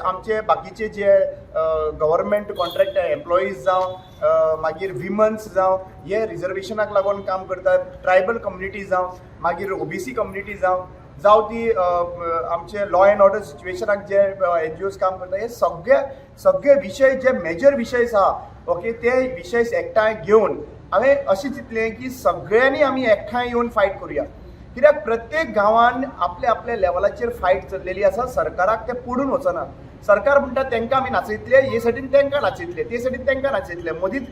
आमचे बाकीचे जे गव्हर्नमेंट कॉन्ट्रॅक्ट एम्प्लॉईज जावं मागीर विमन्स जावं हे रिजर्वेशनाक लागून काम करतात, ट्रायबल कम्युनिटी जावं मागीर ओबीसी कम्युनिटी जावं ती आमचे लॉ अँड ऑर्डर सिच्युएशनाक जे NGOs काम करतात, हे सगळे विशय जे मेजर विशय आहा ओके ते विशय एकठांय घेवन हांवें अशें चिंतलें की सगळ्यांनी आमी एकठांय येवन फायट करुया. कित्याक प्रत्येक गांवान आपल्या आपल्या लेवलाचेर फायट चल्लेली आसा. सरकाराक ते पडून वचना. सरकार म्हणटा तांकां आमी नाचयतले, हे सायडीन तांकां नाचयतले, ते सायडीन तांकां नाचयतले, मदींच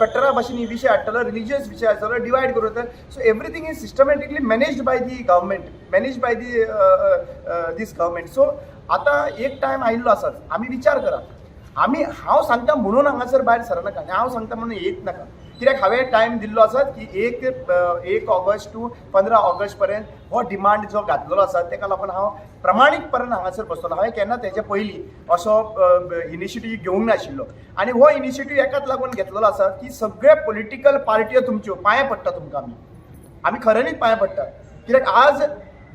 कट्टरा भाशेन ही विशय हाडटलो, रिलिजियस विशय हाडटलो, डिवायड करून. So everything is systematically managed by the government, managed by the this government. So आतां एक टायम आयिल्लो आसा, आमी विचार करा. हांव सांगता म्हणून हांगासर भायर सरनाका, हांव सांगता म्हणून येत नाका. कित्याक हांवें टायम दिल्लो आसा की 1 ऑगस्ट टू 15 ऑगस्ट पर्यंत हो डिमांड जो घातलेलो आसा ताका लागून हांव प्रमाणीकपणान हांगासर बसतलो. हांवें केन्ना तेच्या पयलीं असो इनिशिएटीव घेवंक नाशिल्लो आनी हो इनिशिएटीव एकाच लागून घेतलेलो आसा की सगळे पॉलिटिकल पार्ट्यो तुमच्यो पांयां पडटा तुमकां. आमी खऱ्यांनीच पांयां पडटा. कित्याक आज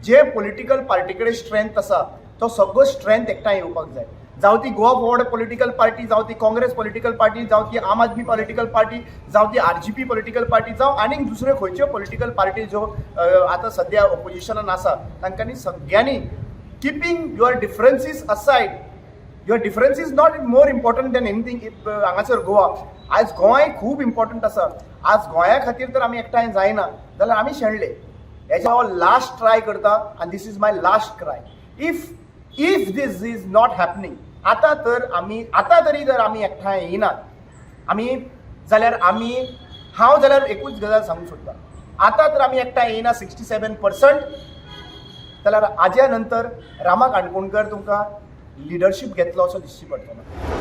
जे पॉलिटिकल पार्टी कडेन स्ट्रेंथ आसा तो सगळो स्ट्रेंथ एकठांय येवपाक जाय. जावं ती गोवा फॉरवर्ड पॉलिटिकल पार्टी, जावं ती काँग्रेस पॉलिटिकल पार्टी, जावं ती आम आदमी पॉलिटिकल पार्टी, जावं ती RGP पॉलिटिकल पार्टी, जावं आनीक दुसऱ्यो खंयच्यो पॉलिटिकल पार्टी ज्यो आतां सद्या ऑपोजिशनान आसा तांकांनी सगळ्यांनी keeping your differences aside, your difference is not more important than anything हांगासर गोवा. आज गोंय खूब इम्पॉर्टंट आसा. आज गोंया खातीर तर आमी एकठांय जायना जाल्यार आमी शेणले. हेच्या हांव लास्ट ट्राय करता आनी this is my last cry. If this is not happening, आतां तरी जर आमी एकठांय येयनात जाल्यार हांव जाल्यार एकूच गजाल सांगूंक सोदतां. आतां तर आमी एकठांय येयना 67%, जाल्यार हाज्या नंतर रामा काणकोणकर तुमकां लिडरशीप घेतलो असो दिश्टी पडटलो.